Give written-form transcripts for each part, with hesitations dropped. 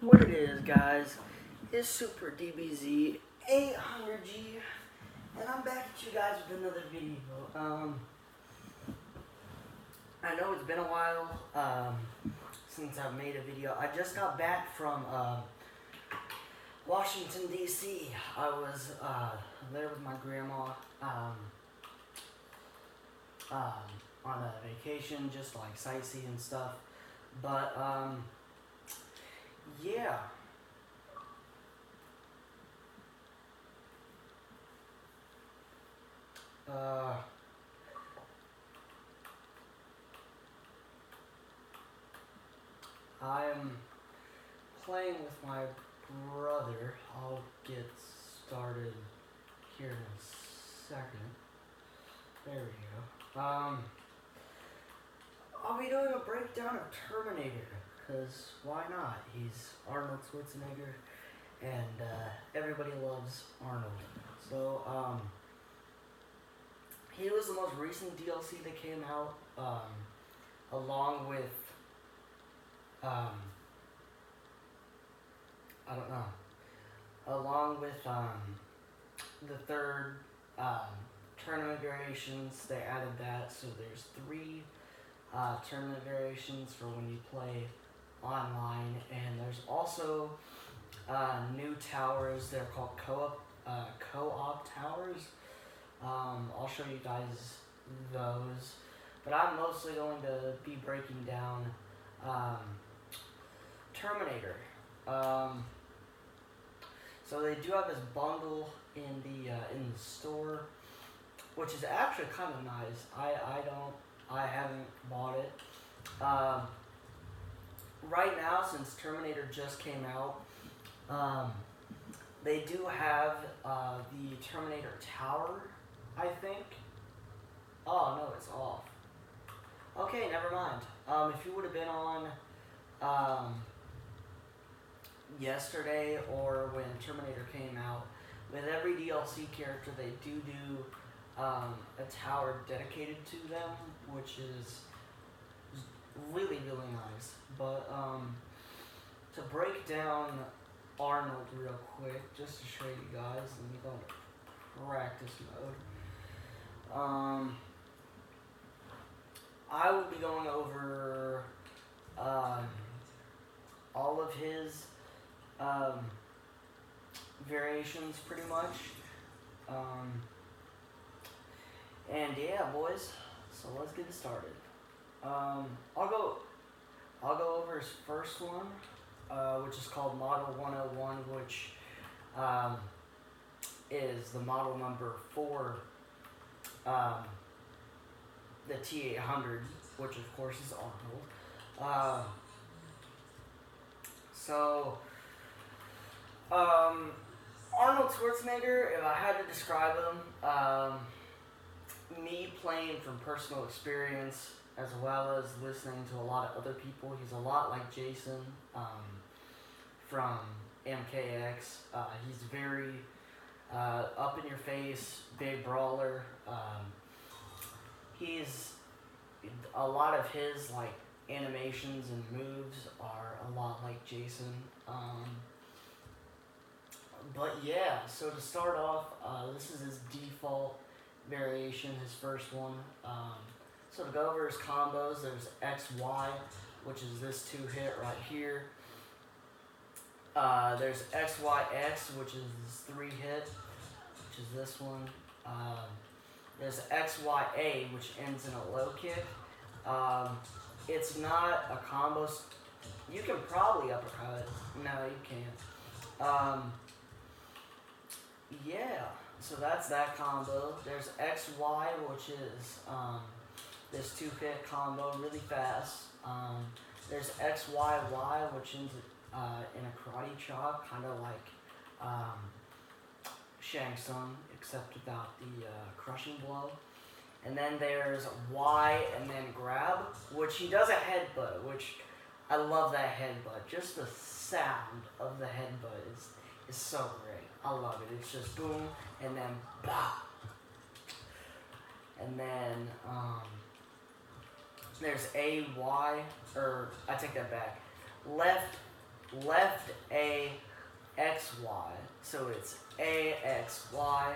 What it is, guys, is Super DBZ 800G, and I'm back at you guys with another video. I know it's been a while since I've made a video. I just got back from Washington, D.C. I was there with my grandma on a vacation, just like sightseeing and stuff. But yeah. I'm playing with my brother. I'll get started here in a second. There we go. I'll be doing a breakdown of Terminator, because why not? He's Arnold Schwarzenegger, and everybody loves Arnold. So, he was the most recent DLC that came out, along with, along with, the third, tournament variations. They added that, so there's 3 tournament variations for when you play online, and there's also new towers. They're called co-op towers. I'll show you guys those, but I'm mostly going to be breaking down Terminator. So they do have this bundle in the store, which is actually kind of nice. I haven't bought it. Right now, since Terminator just came out, they do have the Terminator Tower, I think. Oh, no, it's off. Okay, never mind. If you would have been on yesterday or when Terminator came out, with every DLC character, they do a tower dedicated to them, which is really, really nice. But to break down Arnold real quick, just to show you guys, let me go into practice mode. I will be going over all of his variations, pretty much. And yeah, boys. So let's get it started. I'll go over his first one, which is called Model 101, which is the model number for the T800, which of course is Arnold. Arnold Schwarzenegger, if I had to describe him, me playing from personal experience as well as listening to a lot of other people, he's a lot like Jason from MK11. He's very up in your face, big brawler. He's a lot of his like animations and moves are a lot like Jason. But yeah, so to start off, this is his default variation, his first one. So to go over his combos, there's XY, which is this 2-hit right here. There's XYX, which is this 3-hit, which is this one. There's XYA, which ends in a low kick. It's not a combo. You can probably uppercut. No, you can't. Yeah, so that's that combo. There's XY, which is this 2-hit combo, really fast. There's XYY, which ends in a karate chop, kind of like Shang Tsung, except without the crushing blow. And then there's Y and then grab, which he does a headbutt, which I love that headbutt. Just the sound of the headbutt is so great. I love it. It's just boom and then bah. And then there's AY, or I take that back. Left left A, X, Y. So it's A, X, Y.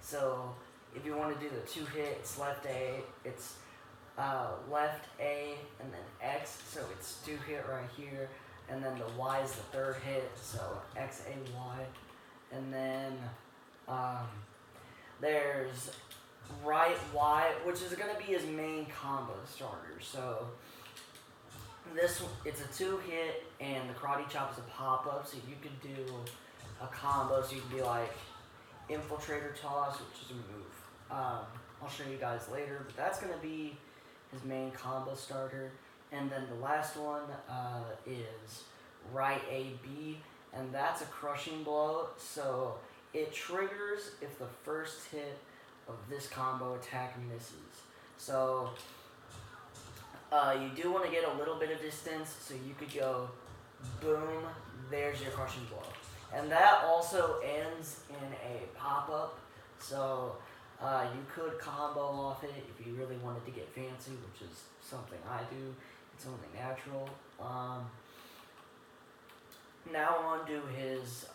So if you want to do the 2-hit, it's left A, it's left A, and then X. So it's 2-hit right here. And then the Y is the 3rd hit, so X, A, Y. And then there's right Y, which is going to be his main combo starter. So it's a 2-hit, and the karate chop is a pop-up, so you could do a combo, so you can do like infiltrator toss, which is a move. I'll show you guys later, but that's going to be his main combo starter. And then the last one is right A, B, and that's a crushing blow, so it triggers if the first hit of this combo attack misses. So you do want to get a little bit of distance, so you could go boom, there's your crushing blow. And that also ends in a pop-up, so you could combo off it if you really wanted to get fancy, which is something I do. It's something natural. Now on to his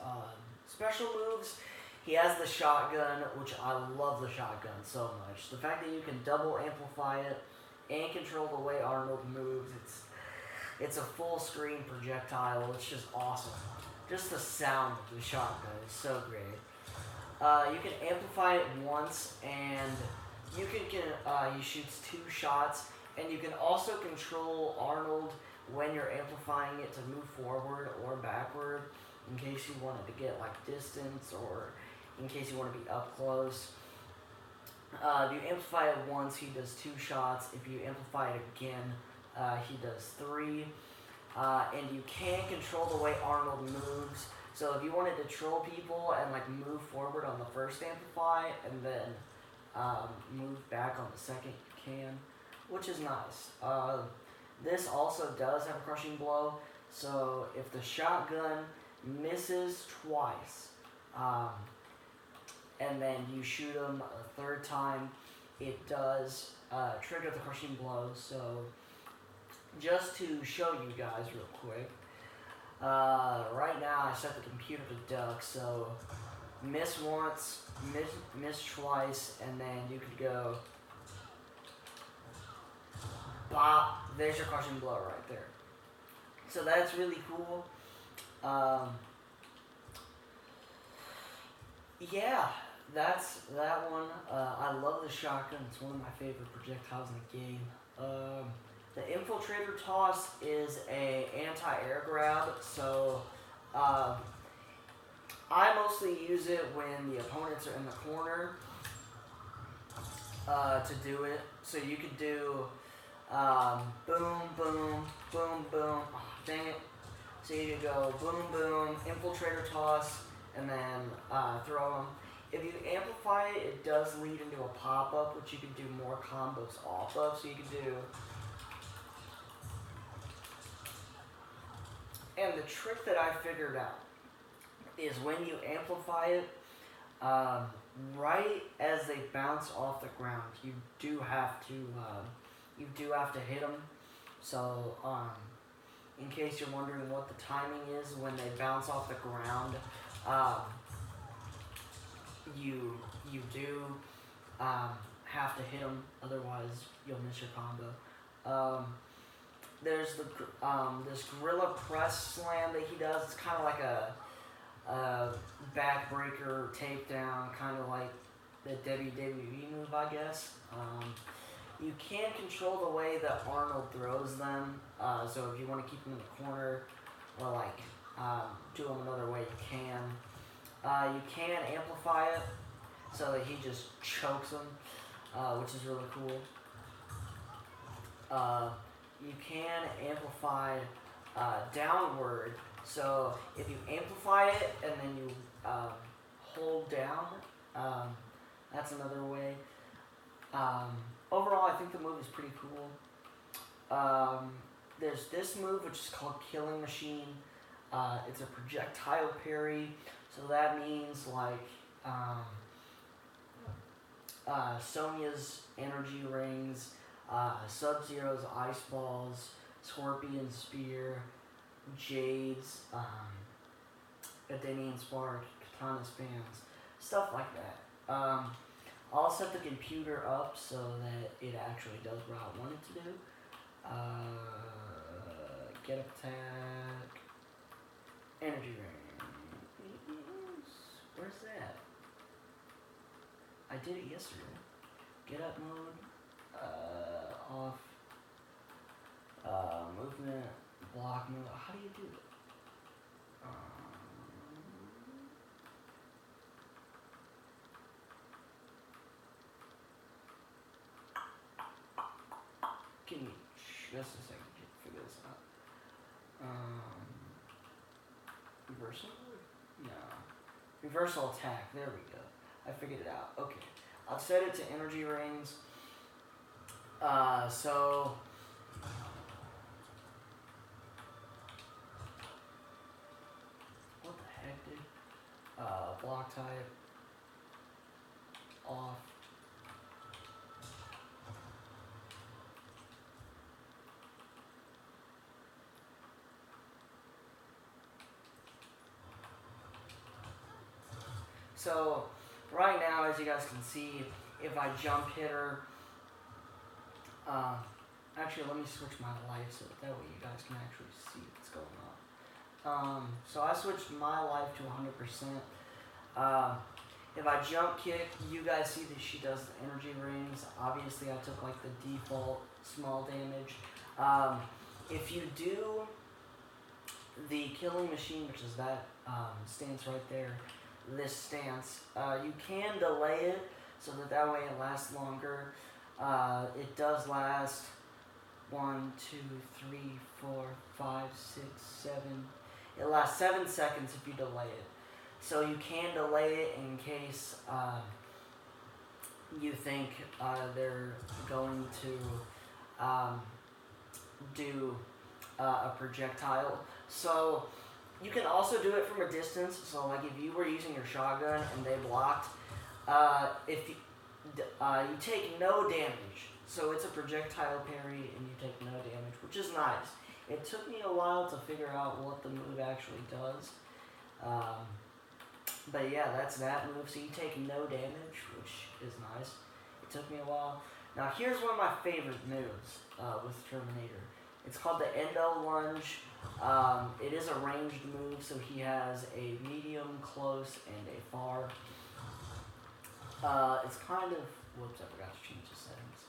special moves. He has the shotgun, which I love the shotgun so much. The fact that you can double amplify it and control the way Arnold moves, it's a full screen projectile. It's just awesome. Just the sound of the shotgun is so great. You can amplify it once, and you can he shoots 2 shots, and you can also control Arnold when you're amplifying it to move forward or backward, in case you wanted to get like distance, or in case you want to be up close. If you amplify it once, he does 2 shots. If you amplify it again, he does 3. And you can control the way Arnold moves. So if you wanted to troll people and like move forward on the first amplify and then move back on the second, you can, which is nice. This also does have a crushing blow. So if the shotgun misses twice, and then you shoot him a 3rd time, it does trigger the crushing blow. So just to show you guys real quick, right now I set the computer to duck, so miss once, miss twice, and then you could go bop, there's your crushing blow right there. So that's really cool. Yeah, that's that one. I love the shotgun. It's one of my favorite projectiles in the game. The infiltrator toss is a anti-air grab, so I mostly use it when the opponents are in the corner to do it. So you could do boom, boom, boom, boom. Oh, dang it. So you could go boom, boom, infiltrator toss, and then throw them. If you amplify it, it does lead into a pop-up, which you can do more combos off of. So you can do... And the trick that I figured out is when you amplify it, right as they bounce off the ground, you do have to hit them. So in case you're wondering what the timing is when they bounce off the ground, you do have to hit them, otherwise you'll miss your combo. There's this gorilla press slam that he does. It's kind of like a backbreaker takedown, kind of like the WWE move, I guess. You can control the way that Arnold throws them. So if you want to keep them in the corner or like do them another way, you can. You can amplify it so that he just chokes them, which is really cool. You can amplify downward. So if you amplify it and then you hold down, that's another way. Overall, I think the move is pretty cool. There's this move, which is called Killing Machine. It's a projectile parry, so that means like Sonya's energy rings, Sub-Zero's ice balls, Scorpion's spear, Jades, Adenian Spark, Katana Spans, stuff like that. I'll set the computer up so that it actually does what I want it to do. Get attack, energy ring. Where's that? I did it yesterday. Get up mode, off, movement, block mode. How do you do it? Give me just a second to figure this out. Reversal? No. Reversal attack. There we go. I figured it out. Okay. I'll set it to energy rings. So what the heck, dude? Block type off. So right now, as you guys can see, if I jump hit her, actually let me switch my life so that way you guys can actually see what's going on. So I switched my life to 100%. If I jump kick, you guys see that she does the energy rings. Obviously I took like the default small damage. If you do the killing machine, which is that stance right there, this stance, you can delay it so that way it lasts longer. It does last 1, 2, 3, 4, 5, 6, 7. It lasts 7 seconds if you delay it. So you can delay it in case you think they're going to do a projectile. So you can also do it from a distance. So like if you were using your shotgun and they blocked, if you take no damage. So it's a projectile parry and you take no damage, which is nice. It took me a while to figure out what the move actually does. But yeah, that's that move. So you take no damage, which is nice. It took me a while. Now here's one of my favorite moves with Terminator. It's called the Endo Lunge. It is a ranged move, so he has a medium, close, and a far. It's kind of, whoops, I forgot to change the settings.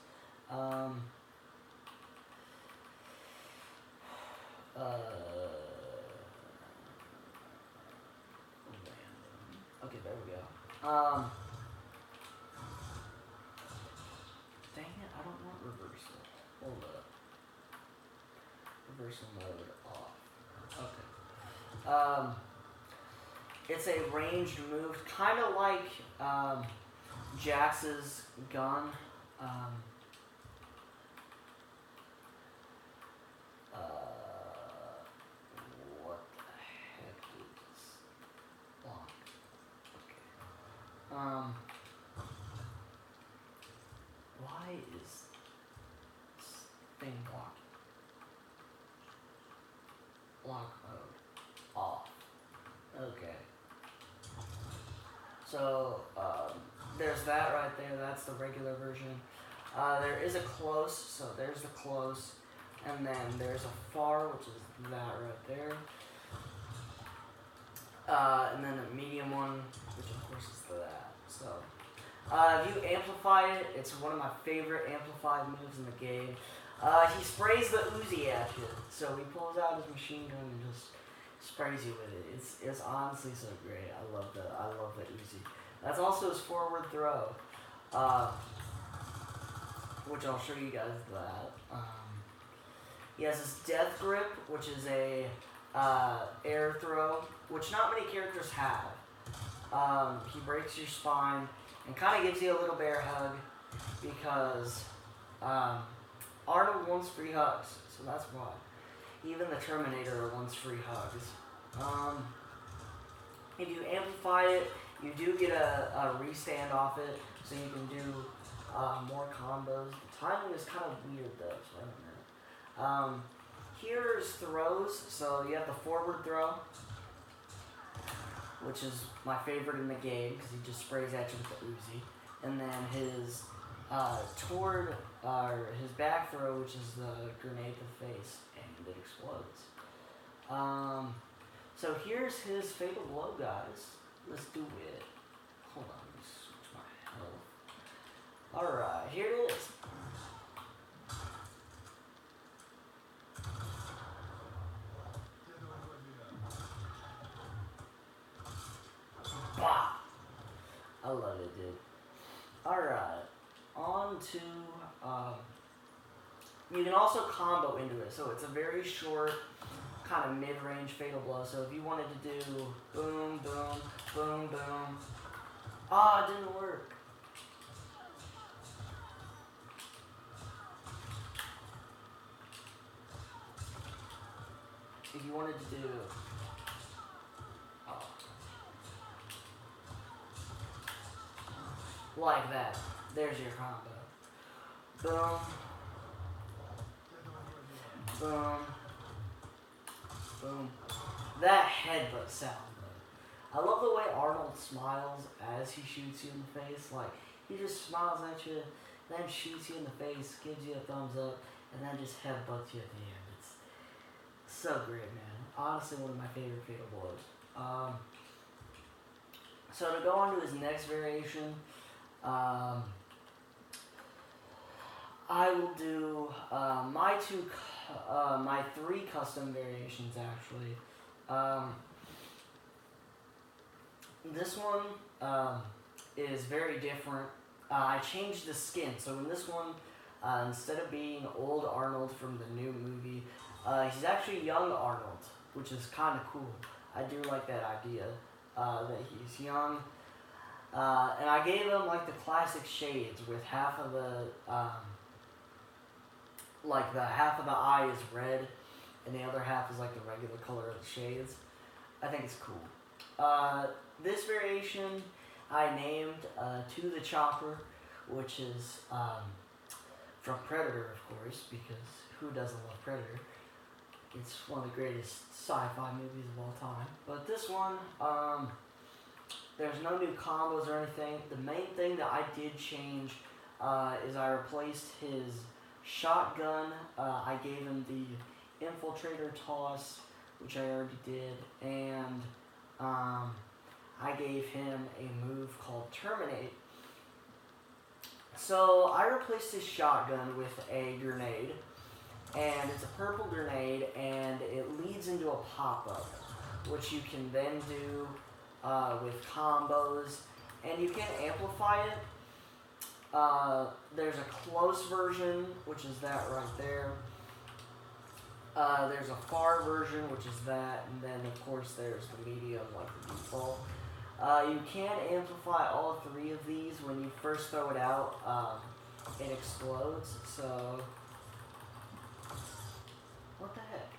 Okay, there we go. Dang it, I don't want reversal. Hold up. Reversal mode off. Okay. It's a ranged move, kind of like Jax's gun. What the heck is this block? Okay. Why is this thing blocked? Block mode off. Okay. So there's that right there. That's the regular version. There is a close, so there's the close, and then there's a far, which is that right there. And then the medium one, which of course is that. So if you amplify it, it's one of my favorite amplified moves in the game. He sprays the Uzi at you, so he pulls out his machine gun and just sprays you with it. It's honestly so great. I love the Uzi. That's also his forward throw, which I'll show you guys that. He has his death grip, which is a air throw, which not many characters have. He breaks your spine and kind of gives you a little bear hug because Arnold wants free hugs, so that's why. Even the Terminator wants free hugs. If you amplify it, you do get a restand off it, so you can do more combos. The timing is kind of weird though, so I don't know. Here's throws. So you have the forward throw, which is my favorite in the game because he just sprays at you with the Uzi. And then his his back throw, which is the grenade to the face, and it explodes. So here's his fatal blow, guys. Let's do it. Hold on, let me switch my health. Alright, here it is. Bah! I love it, dude. Alright, on to, you can also combo into it, so it's a very short, kind of mid-range fatal blow. So if you wanted to do boom, boom, boom, boom. Ah, it didn't work. If you wanted to do, like that, there's your combo. Boom, boom, boom. That headbutt sound, though. I love the way Arnold smiles as he shoots you in the face. Like, he just smiles at you, then shoots you in the face, gives you a thumbs up, and then just headbutts you at the end. It's so great, man. Honestly, one of my favorite fatal blows. So to go on to his next variation, I will do my three custom variations, actually. This one is very different. I changed the skin. So in this one, instead of being old Arnold from the new movie, he's actually young Arnold, which is kind of cool. I do like that idea, that he's young. And I gave him like the classic shades with half of the half of the eye is red and the other half is like the regular color of the shades. I think it's cool. This variation I named To the Chopper, which is from Predator, of course, because who doesn't love Predator? It's one of the greatest sci-fi movies of all time. But this one, there's no new combos or anything. The main thing that I did change is I replaced his shotgun. I gave him the infiltrator toss, which I already did, and I gave him a move called terminate. So I replaced his shotgun with a grenade, and it's a purple grenade, and it leads into a pop-up, which you can then do with combos, and you can amplify it. There's a close version, which is that right there. There's a far version, which is that, and then of course there's the medium, like the default. You can amplify all three of these. When you first throw it out, it explodes, so what the heck?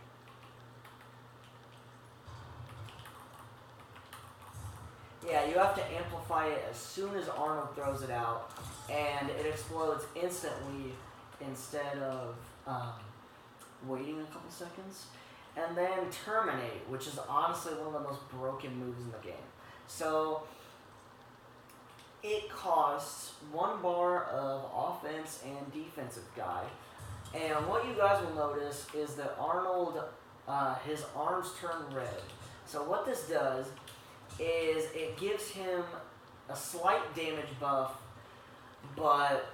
Yeah, you have to amplify it as soon as Arnold throws it out, and it explodes instantly instead of waiting a couple seconds. And then terminate, which is honestly one of the most broken moves in the game. So it costs 1 bar of offense and defensive guy. And what you guys will notice is that Arnold, his arms turn red. So what this does is it gives him a slight damage buff, but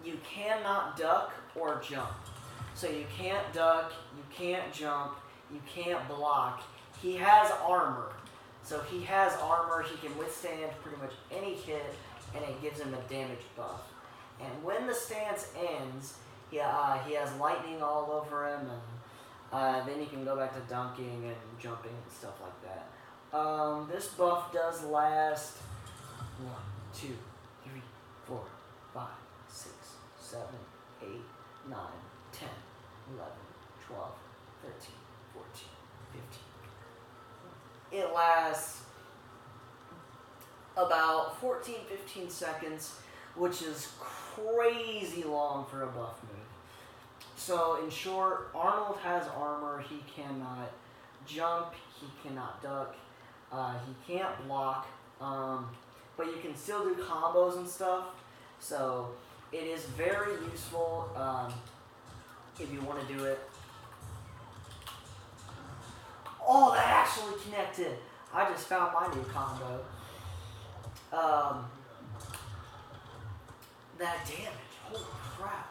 you cannot duck or jump. So you can't duck, you can't jump, you can't block. He has armor. So he has armor, he can withstand pretty much any hit, and it gives him a damage buff. And when the stance ends, he has lightning all over him, and then you can go back to dunking and jumping and stuff like that. This buff does last 1, 2, 3, 4, 5, 6, 7, 8, 9, 10, 11, 12, 13, 14, 15. It lasts about 14-15 seconds, which is crazy long for a buff move. So in short, Arnold has armor. He cannot jump. He cannot duck. He can't block. But you can still do combos and stuff. So it is very useful if you want to do it. Oh, that actually connected. I just found my new combo. That damage. Holy crap.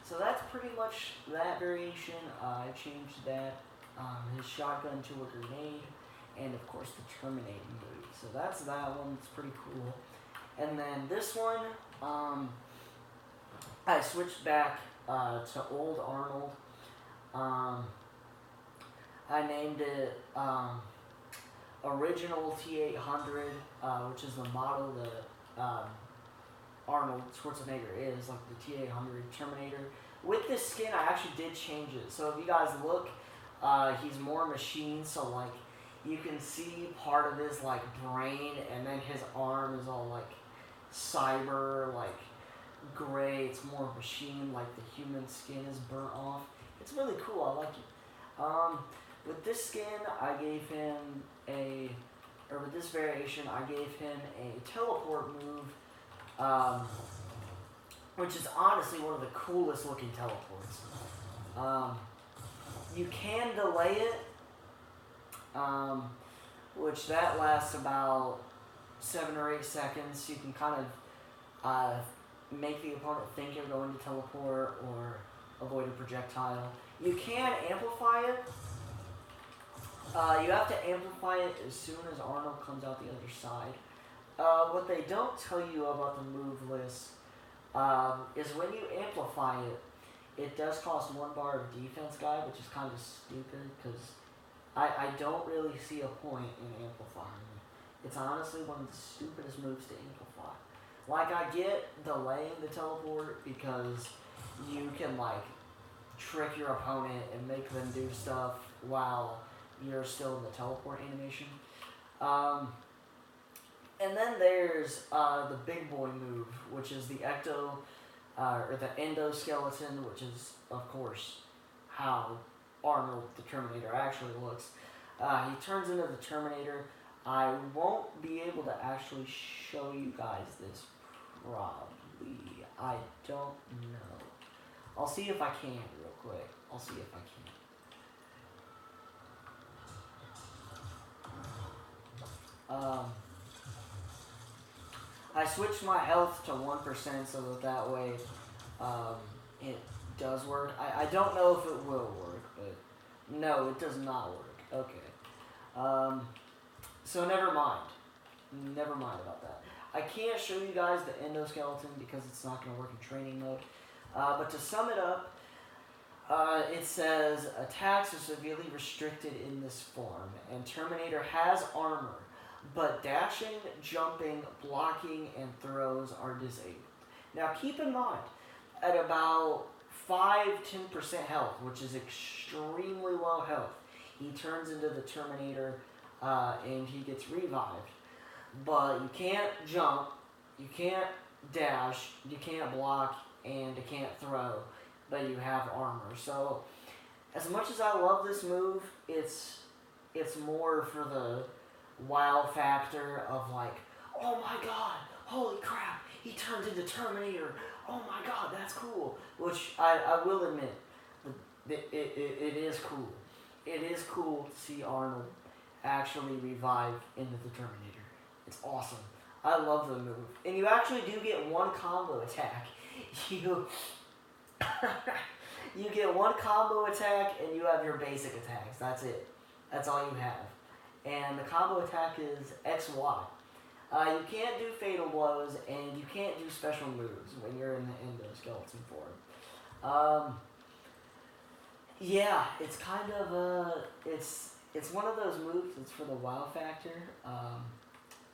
So that's pretty much that variation. I changed that. His shotgun to a grenade. And of course the terminating move. So that's that one. It's pretty cool. And then this one, I switched back to old Arnold. I named it Original T800, which is the model that Arnold Schwarzenegger is, like the T800 Terminator. With this skin, I actually did change it. So if you guys look, he's more machine, so like you can see part of his like brain, and then his arm is all like cyber, like gray. It's more machine, like the human skin is burnt off. It's really cool. I like it. With this skin, I gave him with this variation, I gave him a teleport move, which is honestly one of the coolest looking teleports. You can delay it, which that lasts about 7 or 8 seconds. You can kind of make the opponent think you're going to teleport or avoid a projectile. You can amplify it. You have to amplify it as soon as Arnold comes out the other side. What they don't tell you about the move list is when you amplify it, it does cost 1 bar of defense guide, which is kind of stupid because I don't really see a point in amplifying it. It's honestly one of the stupidest moves to amplify. Like, I get delaying the teleport because you can like trick your opponent and make them do stuff while you're still in the teleport animation. And then there's the big boy move, which is the or the endoskeleton, which is, of course, how Arnold the Terminator actually looks. He turns into the Terminator. I won't be able to actually show you guys this, probably. I don't know. I'll see if I can real quick. I'll see if I can. I switched my health to 1% so that way it does work. I don't know if it will work, but no, it does not work. Okay. So never mind. Never mind about that. I can't show you guys the endoskeleton because it's not going to work in training mode. But to sum it up, it says attacks are severely restricted in this form, and Terminator has armor, but dashing, jumping, blocking, and throws are disabled. Now keep in mind, at about 5-10% health, which is extremely low health, he turns into the Terminator and he gets revived. But you can't jump, you can't dash, you can't block, and you can't throw, but you have armor. So as much as I love this move, it's more for the wow factor of like, oh my god, holy crap, he turned into Terminator, oh my god, that's cool. Which I will admit, it is cool. It is cool to see Arnold actually revive into the Terminator. It's awesome. I love the move. And you actually do get one combo attack. You get one combo attack and you have your basic attacks. That's it. That's all you have. And the combo attack is XY. You can't do fatal blows and you can't do special moves when you're in the endoskeleton form. Yeah, it's kind of it's one of those moves that's for the wow factor.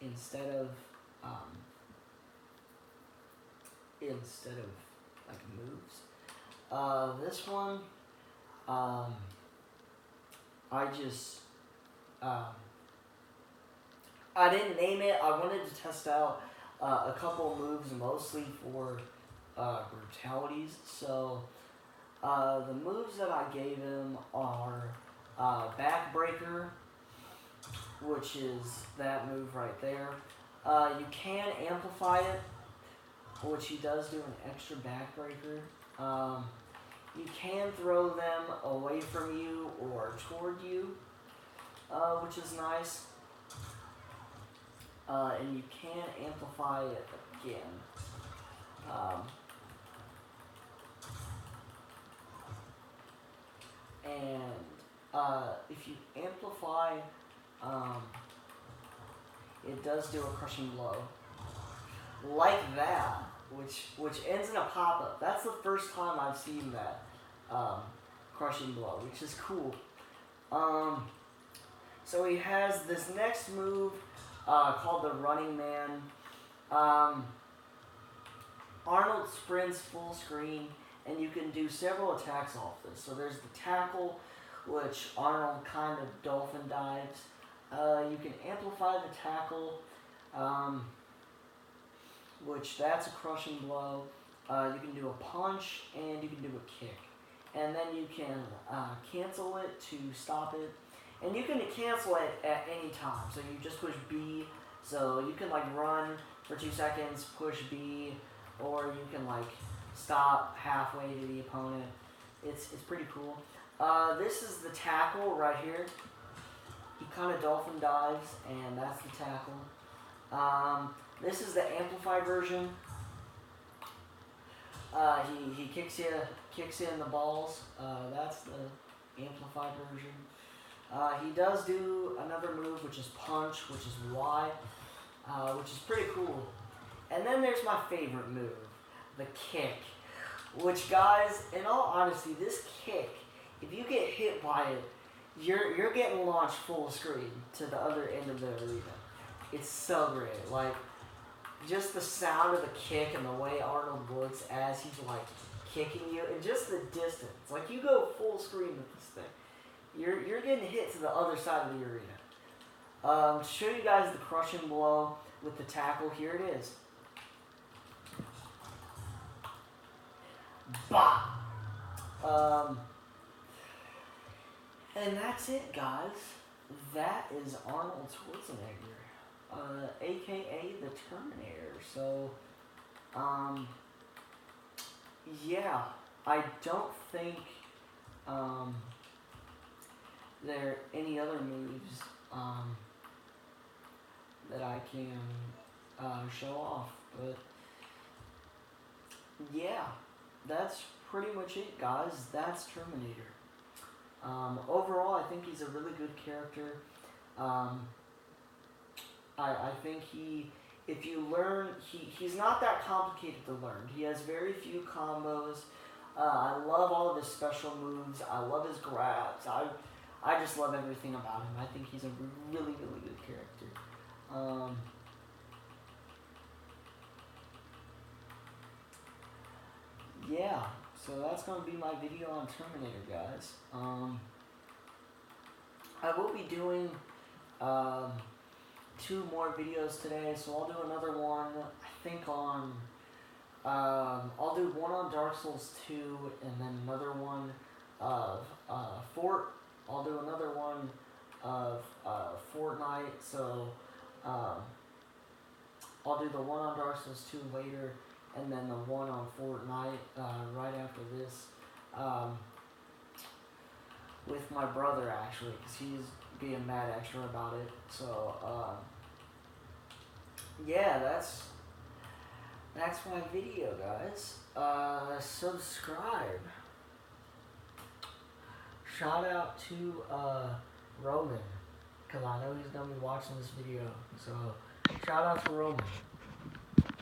Instead of like moves. This one, I didn't name it. I wanted to test out a couple moves, mostly for brutalities. So the moves that I gave him are backbreaker, which is that move right there. You can amplify it, which he does do an extra backbreaker. You can throw them away from you or toward you, which is nice. And you can amplify it again. If you amplify, it does do a crushing blow. Like that, which ends in a pop-up. That's the first time I've seen that crushing blow, which is cool. So he has this next move called the Running Man. Arnold sprints full screen, and you can do several attacks off this. So there's the tackle, which Arnold kind of dolphin dives. You can amplify the tackle, which that's a crushing blow. You can do a punch, and you can do a kick. And then you can cancel it to stop it. And you can cancel it at any time. So you just push B. So you can like run for 2 seconds, push B, or you can like stop halfway to the opponent. It's pretty cool. This is the tackle right here. He kind of dolphin dives, and that's the tackle. This is the amplified version. He kicks you in the balls. That's the amplified version. He does do another move, which is punch, which is Y, which is pretty cool. And then there's my favorite move, the kick, which, guys, in all honesty, this kick, if you get hit by it, you're getting launched full screen to the other end of the arena. It's so great. Like, just the sound of the kick and the way Arnold looks as he's like kicking you, and just the distance. Like, you go full screen with this thing. You're getting hit to the other side of the arena. To show you guys the crushing blow with the tackle, here it is. Bah! And that's it, guys. That is Arnold Schwarzenegger, aka the Terminator. So, yeah, I don't think there are any other moves that I can show off, but yeah, that's pretty much it, guys. That's Terminator. Overall, I think he's a really good character. I think if you learn, he's not that complicated to learn. He has very few combos. I love all of his special moves. I love his grabs. I just love everything about him. I think he's a really, really good character. Yeah, so that's going to be my video on Terminator, guys. I will be doing 2 more videos today, so I'll do another one, I think on, I'll do one on Dark Souls 2, and then another one of I'll do another one of Fortnite, so I'll do the one on Dark Souls 2 later, and then the one on Fortnite right after this, with my brother, actually, because he's being mad extra about it. So yeah, that's my video, guys. Subscribe. Shout out to Roman, because I know he's gonna be watching this video. So shout out to Roman.